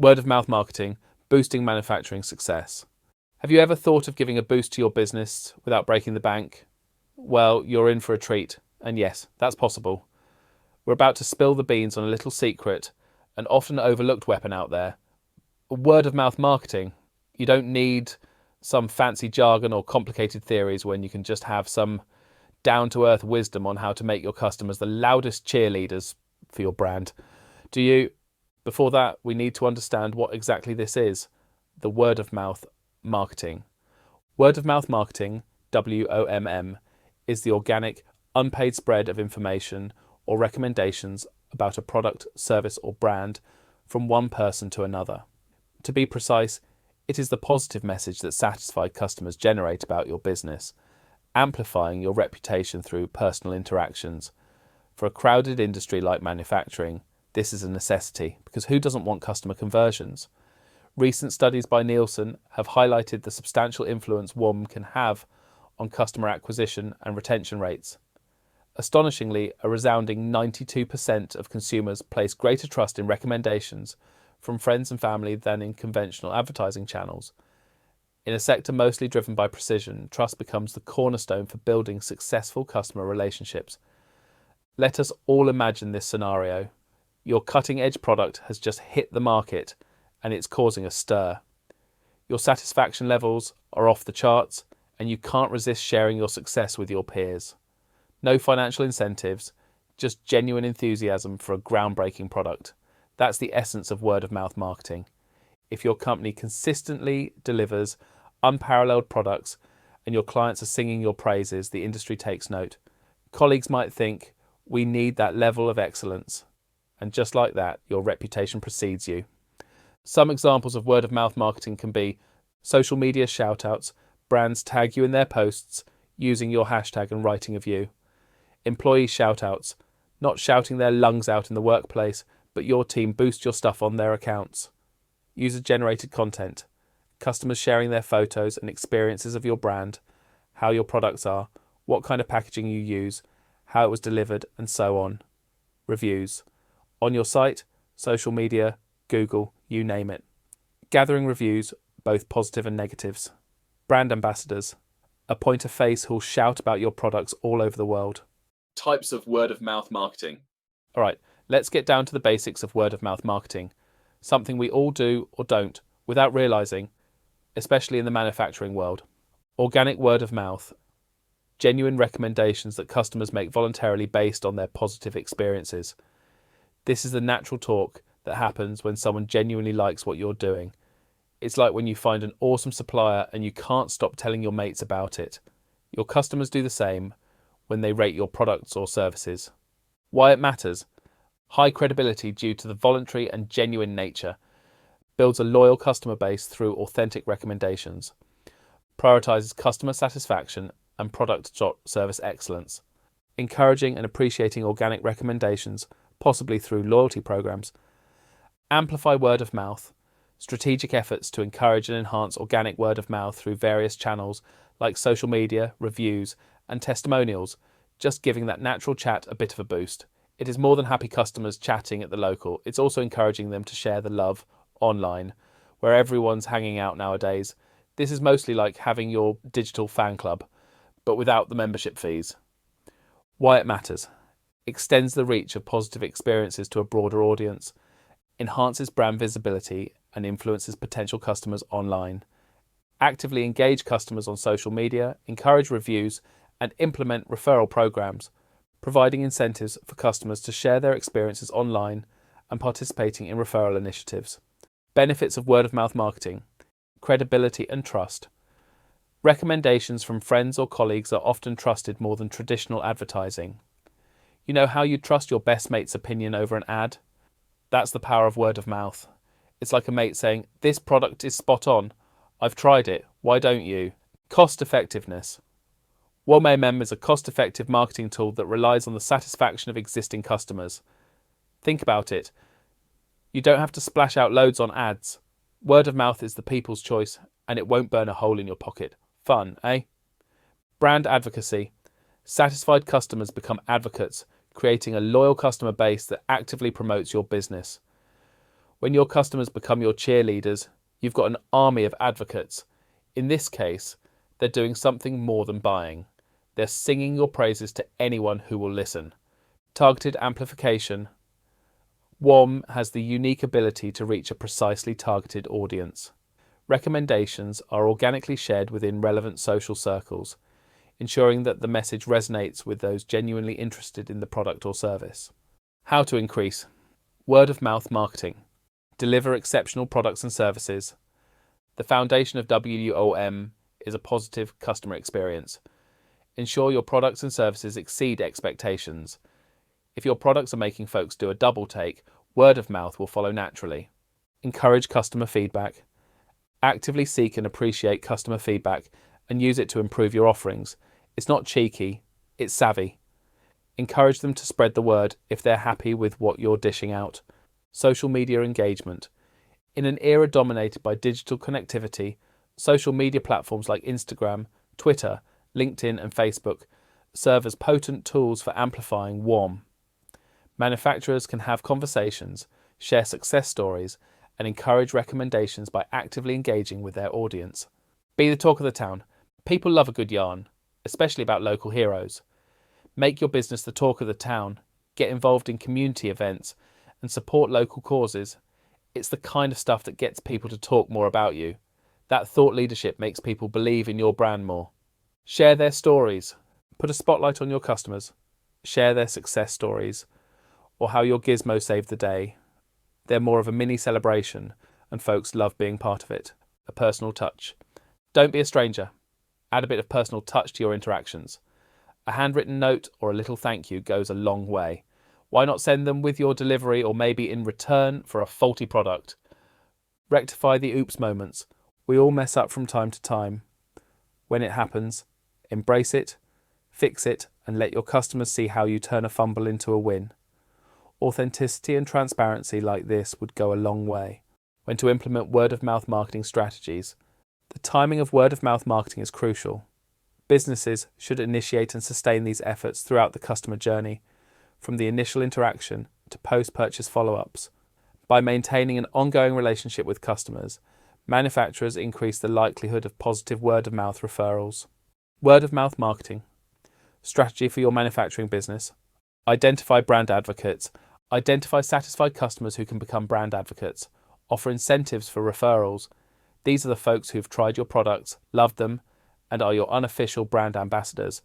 Word of mouth marketing, boosting manufacturing success. Have you ever thought of giving a boost to your business without breaking the bank? Well, you're in for a treat. And yes, that's possible. We're about to spill the beans on a little secret, an often overlooked weapon out there. Word of mouth marketing. You don't need some fancy jargon or complicated theories when you can just have some down-to-earth wisdom on how to make your customers the loudest cheerleaders for your brand. Do you? Before that, we need to understand what exactly this is, the word of mouth marketing. Word of mouth marketing, WOMM, is the organic, unpaid spread of information or recommendations about a product, service or brand from one person to another. To be precise, it is the positive message that satisfied customers generate about your business, amplifying your reputation through personal interactions. For a crowded industry like manufacturing, this is a necessity, because who doesn't want customer conversions? Recent studies by Nielsen have highlighted the substantial influence WOM can have on customer acquisition and retention rates. Astonishingly, a resounding 92% of consumers place greater trust in recommendations from friends and family than in conventional advertising channels. In a sector mostly driven by precision, trust becomes the cornerstone for building successful customer relationships. Let us all imagine this scenario. Your cutting-edge product has just hit the market and it's causing a stir. Your satisfaction levels are off the charts and you can't resist sharing your success with your peers. No financial incentives, just genuine enthusiasm for a groundbreaking product. That's the essence of word-of-mouth marketing. If your company consistently delivers unparalleled products and your clients are singing your praises, the industry takes note. Colleagues might think, we need that level of excellence. And just like that, your reputation precedes you. Some examples of word-of-mouth marketing can be social media shout-outs, brands tag you in their posts, using your hashtag and writing of you. Employee shout-outs, not shouting their lungs out in the workplace, but your team boost your stuff on their accounts. User-generated content, customers sharing their photos and experiences of your brand, how your products are, what kind of packaging you use, how it was delivered, and so on. Reviews, on your site, social media, Google, you name it. Gathering reviews, both positive and negatives. Brand ambassadors, appoint a face who'll shout about your products all over the world. Types of word-of-mouth marketing. All right, let's get down to the basics of word-of-mouth marketing, something we all do or don't without realizing, especially in the manufacturing world. Organic word-of-mouth, genuine recommendations that customers make voluntarily based on their positive experiences. This is the natural talk that happens when someone genuinely likes what you're doing. It's like when you find an awesome supplier and you can't stop telling your mates about it. Your customers do the same when they rate your products or services. Why it matters? High credibility due to the voluntary and genuine nature. Builds a loyal customer base through authentic recommendations. Prioritizes customer satisfaction and product/service excellence. Encouraging and appreciating organic recommendations, possibly through loyalty programs. Amplify word of mouth. Strategic efforts to encourage and enhance organic word of mouth through various channels like social media, reviews, and testimonials, just giving that natural chat a bit of a boost. It is more than happy customers chatting at the local. It's also encouraging them to share the love online, where everyone's hanging out nowadays. This is mostly like having your digital fan club, but without the membership fees. Why it matters. Extends the reach of positive experiences to a broader audience, enhances brand visibility and influences potential customers online. Actively engage customers on social media, encourage reviews, and implement referral programs, providing incentives for customers to share their experiences online and participating in referral initiatives. Benefits of word-of-mouth marketing. Credibility and trust. Recommendations from friends or colleagues are often trusted more than traditional advertising. You know how you trust your best mate's opinion over an ad? That's the power of word of mouth. It's like a mate saying, "This product is spot on. I've tried it. Why don't you?" Cost effectiveness. WOMM is a cost-effective marketing tool that relies on the satisfaction of existing customers. Think about it. You don't have to splash out loads on ads. Word of mouth is the people's choice, and it won't burn a hole in your pocket. Fun, eh? Brand advocacy. Satisfied customers become advocates, creating a loyal customer base that actively promotes your business. When your customers become your cheerleaders, you've got an army of advocates. In this case, they're doing something more than buying. They're singing your praises to anyone who will listen. Targeted amplification. WOM has the unique ability to reach a precisely targeted audience. Recommendations are organically shared within relevant social circles, ensuring that the message resonates with those genuinely interested in the product or service. How to increase word-of-mouth marketing. Deliver exceptional products and services. The foundation of WOM is a positive customer experience. Ensure your products and services exceed expectations. If your products are making folks do a double take, word of mouth will follow naturally. Encourage customer feedback. Actively seek and appreciate customer feedback and use it to improve your offerings. It's not cheeky, it's savvy. Encourage them to spread the word if they're happy with what you're dishing out. Social media engagement. In an era dominated by digital connectivity, social media platforms like Instagram, Twitter, LinkedIn and Facebook serve as potent tools for amplifying WOM. Manufacturers can have conversations, share success stories, and encourage recommendations by actively engaging with their audience. Be the talk of the town. People love a good yarn, especially about local heroes. Make your business the talk of the town, get involved in community events, and support local causes. It's the kind of stuff that gets people to talk more about you. That thought leadership makes people believe in your brand more. Share their stories. Put a spotlight on your customers. Share their success stories, or how your gizmo saved the day. They're more of a mini celebration, and folks love being part of it. A personal touch. Don't be a stranger. Add a bit of personal touch to your interactions. A handwritten note or a little thank you goes a long way. Why not send them with your delivery or maybe in return for a faulty product? Rectify the oops moments. We all mess up from time to time. When it happens, embrace it, fix it, and let your customers see how you turn a fumble into a win. Authenticity and transparency like this would go a long way. When to implement word-of-mouth marketing strategies. The timing of word-of-mouth marketing is crucial. Businesses should initiate and sustain these efforts throughout the customer journey, from the initial interaction to post-purchase follow-ups. By maintaining an ongoing relationship with customers, manufacturers increase the likelihood of positive word-of-mouth referrals. Word-of-mouth marketing. Strategy for your manufacturing business. Identify brand advocates. Identify satisfied customers who can become brand advocates. Offer incentives for referrals. These are the folks who've tried your products, loved them, and are your unofficial brand ambassadors.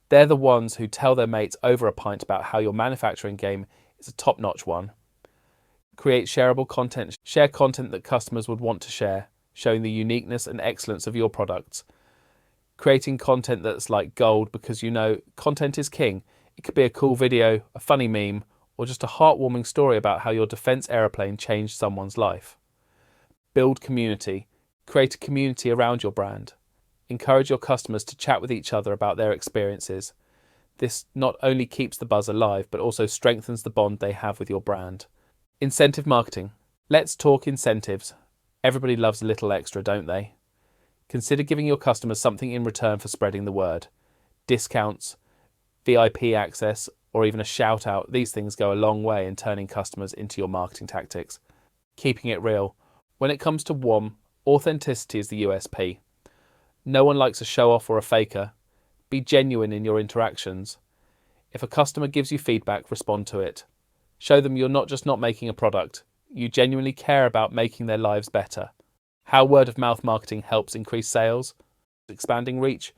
They're the ones who tell their mates over a pint about how your manufacturing game is a top-notch one. Create shareable content. Share content that customers would want to share, showing the uniqueness and excellence of your products. Creating content that's like gold because you know content is king. It could be a cool video, a funny meme, or just a heartwarming story about how your defense aeroplane changed someone's life. Build community. Create a community around your brand. Encourage your customers to chat with each other about their experiences. This not only keeps the buzz alive, but also strengthens the bond they have with your brand. Incentive marketing. Let's talk incentives. Everybody loves a little extra, don't they? Consider giving your customers something in return for spreading the word. Discounts, VIP access, or even a shout out. These things go a long way in turning customers into your marketing tactics. Keeping it real. When it comes to WOM, authenticity is the USP. No one likes a show-off or a faker. Be genuine in your interactions. If a customer gives you feedback, respond to it. Show them you're not just not making a product, you genuinely care about making their lives better. How word-of-mouth marketing helps increase sales. Expanding reach.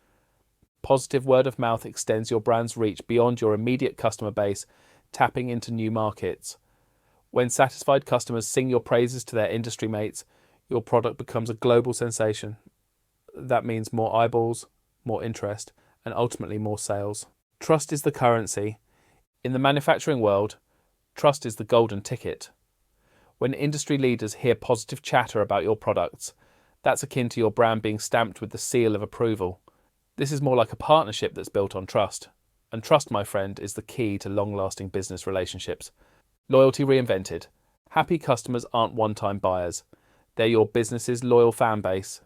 Positive word-of-mouth extends your brand's reach beyond your immediate customer base, tapping into new markets. When satisfied customers sing your praises to their industry mates, your product becomes a global sensation. That means more eyeballs, more interest, and ultimately more sales. Trust is the currency. In the manufacturing world, trust is the golden ticket. When industry leaders hear positive chatter about your products, that's akin to your brand being stamped with the seal of approval. This is more like a partnership that's built on trust. And trust, my friend, is the key to long-lasting business relationships. Loyalty reinvented. Happy customers aren't one-time buyers. They're your business's loyal fan base,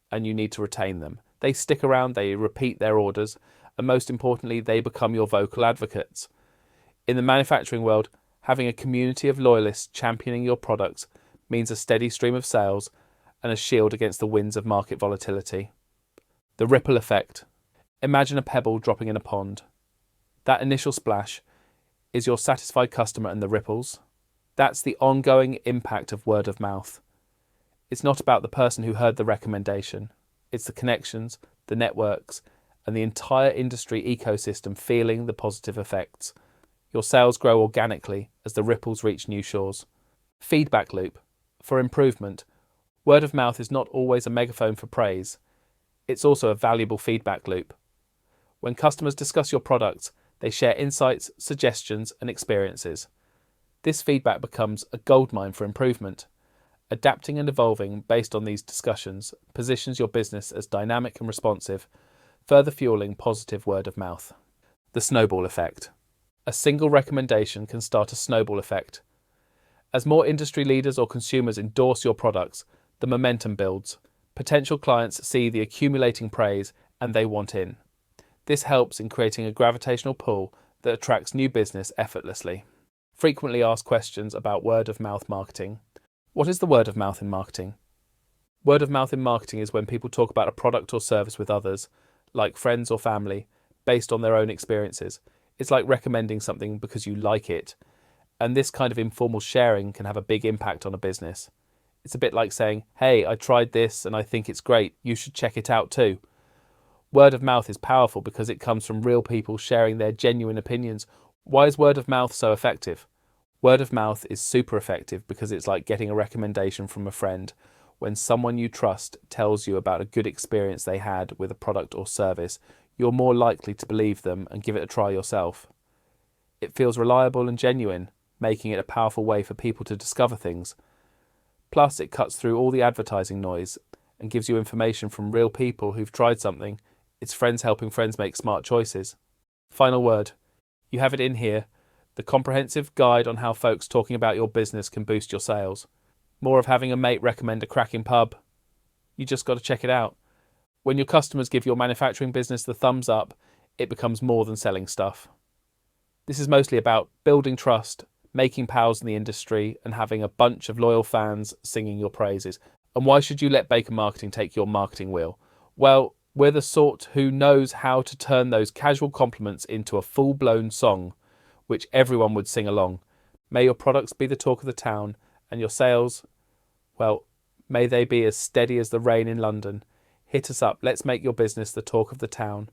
and you need to retain them. They stick around, they repeat their orders, and most importantly, they become your vocal advocates. In the manufacturing world, having a community of loyalists championing your products means a steady stream of sales and a shield against the winds of market volatility. The ripple effect. Imagine a pebble dropping in a pond. That initial splash is your satisfied customer, and the ripples. That's the ongoing impact of word of mouth. It's not about the person who heard the recommendation. It's the connections, the networks, and the entire industry ecosystem feeling the positive effects. Your sales grow organically as the ripples reach new shores. Feedback loop. For improvement, word of mouth is not always a megaphone for praise. It's also a valuable feedback loop. When customers discuss your products, they share insights, suggestions, and experiences. This feedback becomes a goldmine for improvement. Adapting and evolving based on these discussions positions your business as dynamic and responsive, further fueling positive word of mouth. The snowball effect. A single recommendation can start a snowball effect. As more industry leaders or consumers endorse your products, the momentum builds. Potential clients see the accumulating praise and they want in. This helps in creating a gravitational pull that attracts new business effortlessly. Frequently asked questions about word of mouth marketing. What is the word of mouth in marketing? Word of mouth in marketing is when people talk about a product or service with others, like friends or family, based on their own experiences. It's like recommending something because you like it, and this kind of informal sharing can have a big impact on a business. It's a bit like saying, hey, I tried this and I think it's great, you should check it out too. Word of mouth is powerful because it comes from real people sharing their genuine opinions. Why is word of mouth so effective? Word of mouth is super effective because it's like getting a recommendation from a friend. When someone you trust tells you about a good experience they had with a product or service, you're more likely to believe them and give it a try yourself. It feels reliable and genuine, making it a powerful way for people to discover things. Plus, it cuts through all the advertising noise and gives you information from real people who've tried something. It's friends helping friends make smart choices. Final word. You have it in here. The comprehensive guide on how folks talking about your business can boost your sales. More of having a mate recommend a cracking pub. You just got to check it out. When your customers give your manufacturing business the thumbs up, it becomes more than selling stuff. This is mostly about building trust, making pals in the industry, and having a bunch of loyal fans singing your praises. And why should you let Baker Marketing take your marketing wheel? Well, we're the sort who knows how to turn those casual compliments into a full-blown song, which everyone would sing along. May your products be the talk of the town, and your sales, well, may they be as steady as the rain in London. Hit us up. Let's make your business the talk of the town.